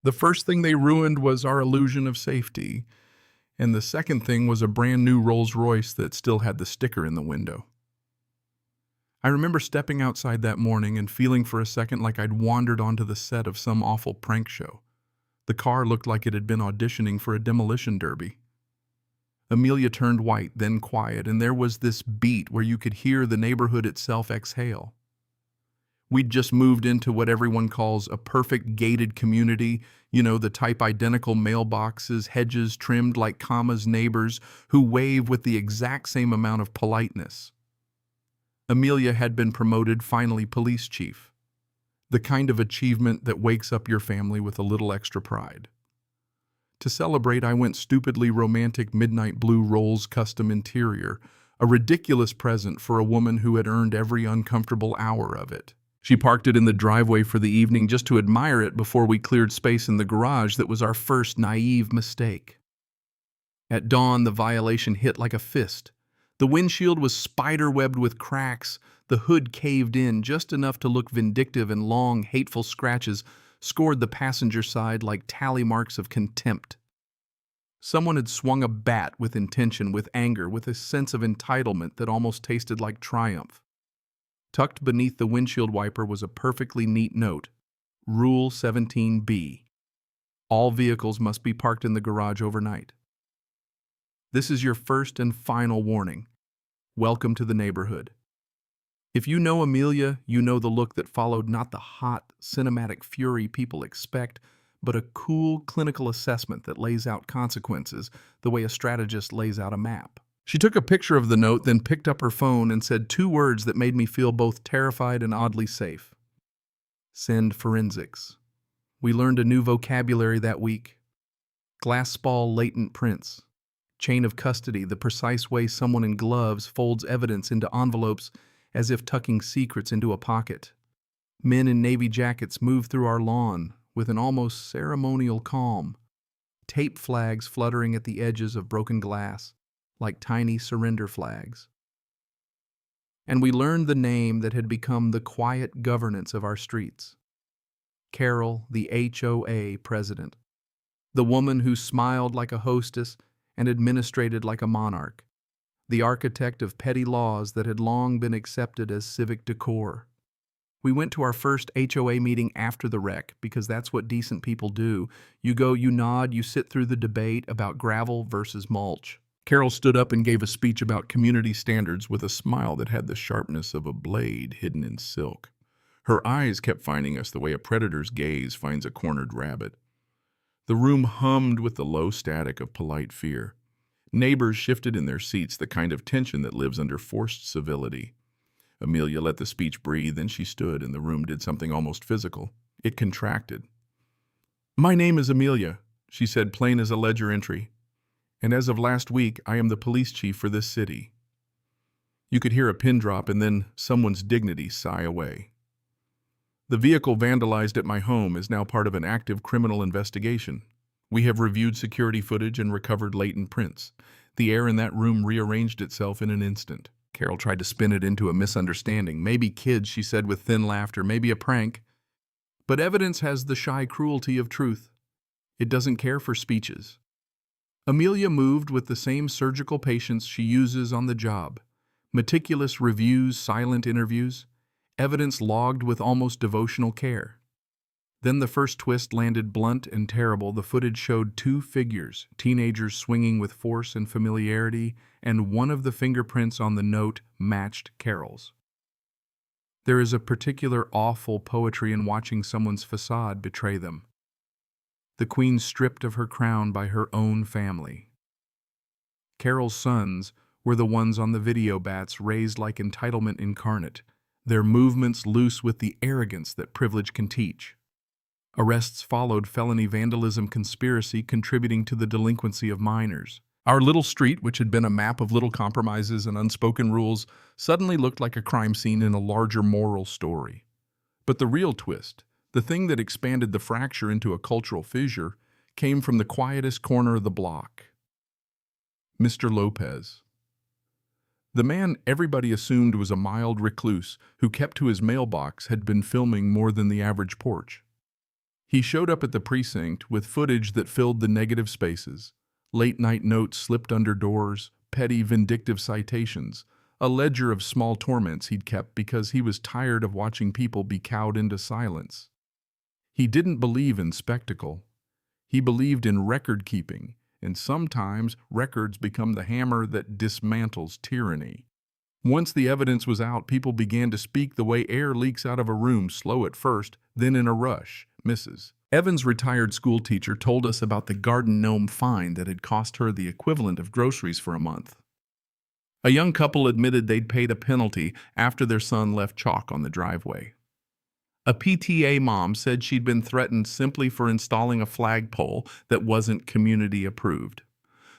The first thing they ruined was our illusion of safety, and the second thing was a brand new Rolls-Royce that still had the sticker in the window. I remember stepping outside that morning and feeling for a second like I'd wandered onto the set of some awful prank show. The car looked like it had been auditioning for a demolition derby. Amelia turned white, then quiet, and there was this beat where you could hear the neighborhood itself exhale. We'd just moved into what everyone calls a perfect gated community, the type identical mailboxes, hedges trimmed like commas, neighbors who wave with the exact same amount of politeness. Amelia had been promoted finally police chief, the kind of achievement that wakes up your family with a little extra pride. To celebrate, I went stupidly romantic midnight blue Rolls custom interior, a ridiculous present for a woman who had earned every uncomfortable hour of it. She parked it in the driveway for the evening just to admire it before we cleared space in the garage that was our first naive mistake. At dawn, the violation hit like a fist. The windshield was spider-webbed with cracks, the hood caved in just enough to look vindictive, and long, hateful scratches scored the passenger side like tally marks of contempt. Someone had swung a bat with intention, with anger, with a sense of entitlement that almost tasted like triumph. Tucked beneath the windshield wiper was a perfectly neat note. Rule 17B. All vehicles must be parked in the garage overnight. This is your first and final warning. Welcome to the neighborhood. If you know Amelia, you know the look that followed, not the hot, cinematic fury people expect, but a cool, clinical assessment that lays out consequences the way a strategist lays out a map. She took a picture of the note, then picked up her phone and said two words that made me feel both terrified and oddly safe. Send forensics. We learned a new vocabulary that week. Glass spall latent prints. Chain of custody, the precise way someone in gloves folds evidence into envelopes as if tucking secrets into a pocket. Men in navy jackets move through our lawn with an almost ceremonial calm. Tape flags fluttering at the edges of broken glass, like tiny surrender flags. And we learned the name that had become the quiet governance of our streets. Carol, the HOA president. The woman who smiled like a hostess and administrated like a monarch. The architect of petty laws that had long been accepted as civic decor. We went to our first HOA meeting after the wreck because that's what decent people do. You go, you nod, you sit through the debate about gravel versus mulch. Carol stood up and gave a speech about community standards with a smile that had the sharpness of a blade hidden in silk. Her eyes kept finding us the way a predator's gaze finds a cornered rabbit. The room hummed with the low static of polite fear. Neighbors shifted in their seats, the kind of tension that lives under forced civility. Amelia let the speech breathe, then she stood, and the room did something almost physical. It contracted. "My name is Amelia," she said, plain as a ledger entry. "And as of last week, I am the police chief for this city." You could hear a pin drop and then someone's dignity sigh away. "The vehicle vandalized at my home is now part of an active criminal investigation. We have reviewed security footage and recovered latent prints. The air in that room rearranged itself in an instant." Carol tried to spin it into a misunderstanding. "Maybe kids," she said with thin laughter, "maybe a prank. But evidence has the shy cruelty of truth. It doesn't care for speeches." Amelia moved with the same surgical patience she uses on the job. Meticulous reviews, silent interviews, evidence logged with almost devotional care. Then the first twist landed blunt and terrible. The footage showed two figures, teenagers swinging with force and familiarity, and one of the fingerprints on the note matched Carol's. There is a particular awful poetry in watching someone's facade betray them. The queen stripped of her crown by her own family. Carol's sons were the ones on the video bats, raised like entitlement incarnate, their movements loose with the arrogance that privilege can teach. Arrests followed, felony vandalism, conspiracy, contributing to the delinquency of minors. Our little street, which had been a map of little compromises and unspoken rules, suddenly looked like a crime scene in a larger moral story. But the real twist, the thing that expanded the fracture into a cultural fissure, came from the quietest corner of the block. Mr. Lopez. The man everybody assumed was a mild recluse who kept to his mailbox had been filming more than the average porch. He showed up at the precinct with footage that filled the negative spaces. Late-night notes slipped under doors, petty vindictive citations, a ledger of small torments he'd kept because he was tired of watching people be cowed into silence. He didn't believe in spectacle. He believed in record-keeping, and sometimes records become the hammer that dismantles tyranny. Once the evidence was out, people began to speak the way air leaks out of a room, slow at first, then in a rush. Mrs. Evans' retired schoolteacher told us about the garden gnome fine that had cost her the equivalent of groceries for a month. A young couple admitted they'd paid a penalty after their son left chalk on the driveway. A PTA mom said she'd been threatened simply for installing a flagpole that wasn't community approved.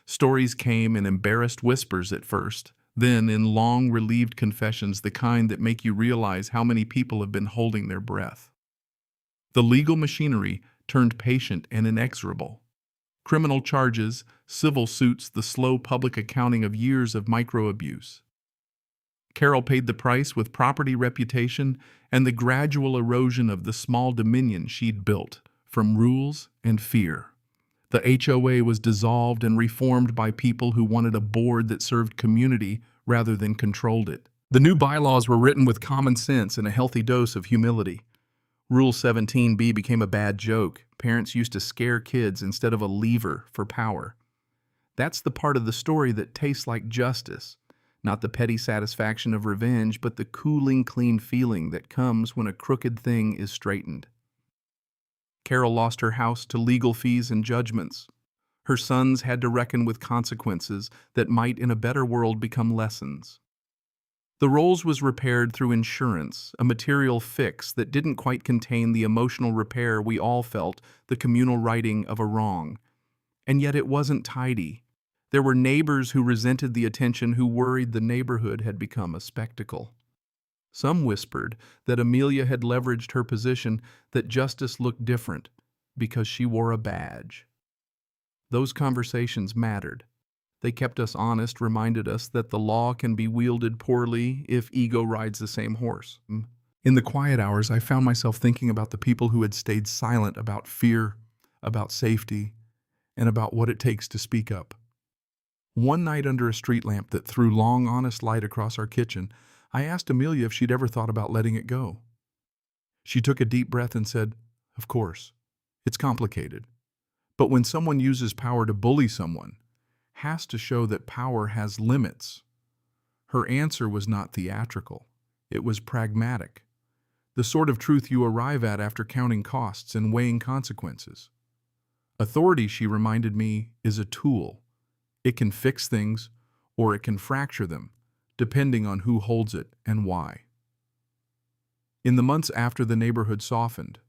Stories came in embarrassed whispers at first, then in long, relieved confessions, the kind that make you realize how many people have been holding their breath. The legal machinery turned patient and inexorable. Criminal charges, civil suits, the slow public accounting of years of microabuse. Carol paid the price with property, reputation, and the gradual erosion of the small dominion she'd built from rules and fear. The HOA was dissolved and reformed by people who wanted a board that served community rather than controlled it. The new bylaws were written with common sense and a healthy dose of humility. Rule 17b became a bad joke. Parents used to scare kids instead of a lever for power. That's the part of the story that tastes like justice. Not the petty satisfaction of revenge, but the cooling, clean feeling that comes when a crooked thing is straightened. Carol lost her house to legal fees and judgments. Her sons had to reckon with consequences that might in a better world become lessons. The Rolls was repaired through insurance, a material fix that didn't quite contain the emotional repair we all felt, the communal righting of a wrong. And yet it wasn't tidy. There were neighbors who resented the attention, who worried the neighborhood had become a spectacle. Some whispered that Amelia had leveraged her position, that justice looked different because she wore a badge. Those conversations mattered. They kept us honest, reminded us that the law can be wielded poorly if ego rides the same horse. In the quiet hours, I found myself thinking about the people who had stayed silent about fear, about safety, and about what it takes to speak up. One night under a street lamp that threw long, honest light across our kitchen, I asked Amelia if she'd ever thought about letting it go. She took a deep breath and said, "Of course. It's complicated. But when someone uses power to bully someone, has to show that power has limits." Her answer was not theatrical. It was pragmatic. The sort of truth you arrive at after counting costs and weighing consequences. Authority, she reminded me, is a tool. It can fix things, or it can fracture them, depending on who holds it and why. In the months after the neighborhood softened,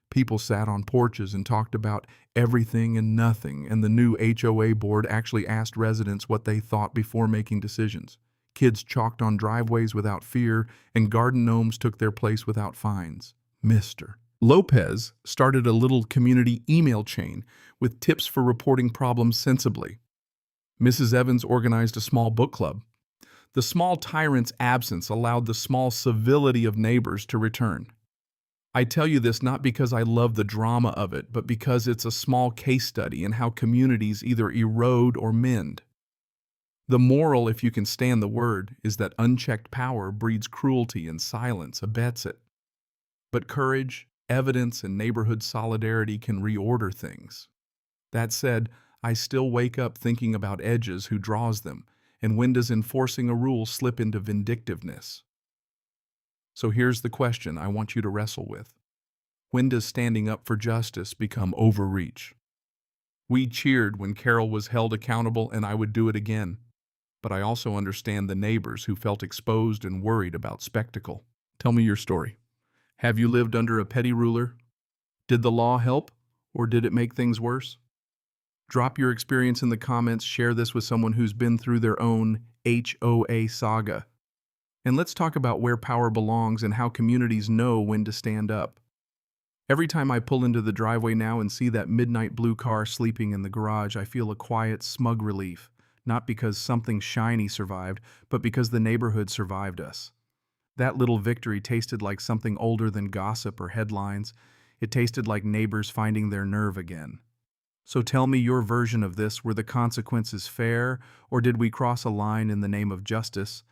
people sat on porches and talked about everything and nothing, and the new HOA board actually asked residents what they thought before making decisions. Kids chalked on driveways without fear, and garden gnomes took their place without fines. Mr. Lopez started a little community email chain with tips for reporting problems sensibly. Mrs. Evans organized a small book club. The small tyrant's absence allowed the small civility of neighbors to return. I tell you this not because I love the drama of it, but because it's a small case study in how communities either erode or mend. The moral, if you can stand the word, is that unchecked power breeds cruelty and silence abets it. But courage, evidence, and neighborhood solidarity can reorder things. That said, I still wake up thinking about edges, who draws them, and when does enforcing a rule slip into vindictiveness? So here's the question I want you to wrestle with. When does standing up for justice become overreach? We cheered when Carol was held accountable, and I would do it again. But I also understand the neighbors who felt exposed and worried about spectacle. Tell me your story. Have you lived under a petty ruler? Did the law help, or did it make things worse? Drop your experience in the comments, share this with someone who's been through their own HOA saga. And let's talk about where power belongs and how communities know when to stand up. Every time I pull into the driveway now and see that midnight blue car sleeping in the garage, I feel a quiet, smug relief, not because something shiny survived, but because the neighborhood survived us. That little victory tasted like something older than gossip or headlines. It tasted like neighbors finding their nerve again. So tell me your version of this. Were the consequences fair, or did we cross a line in the name of justice?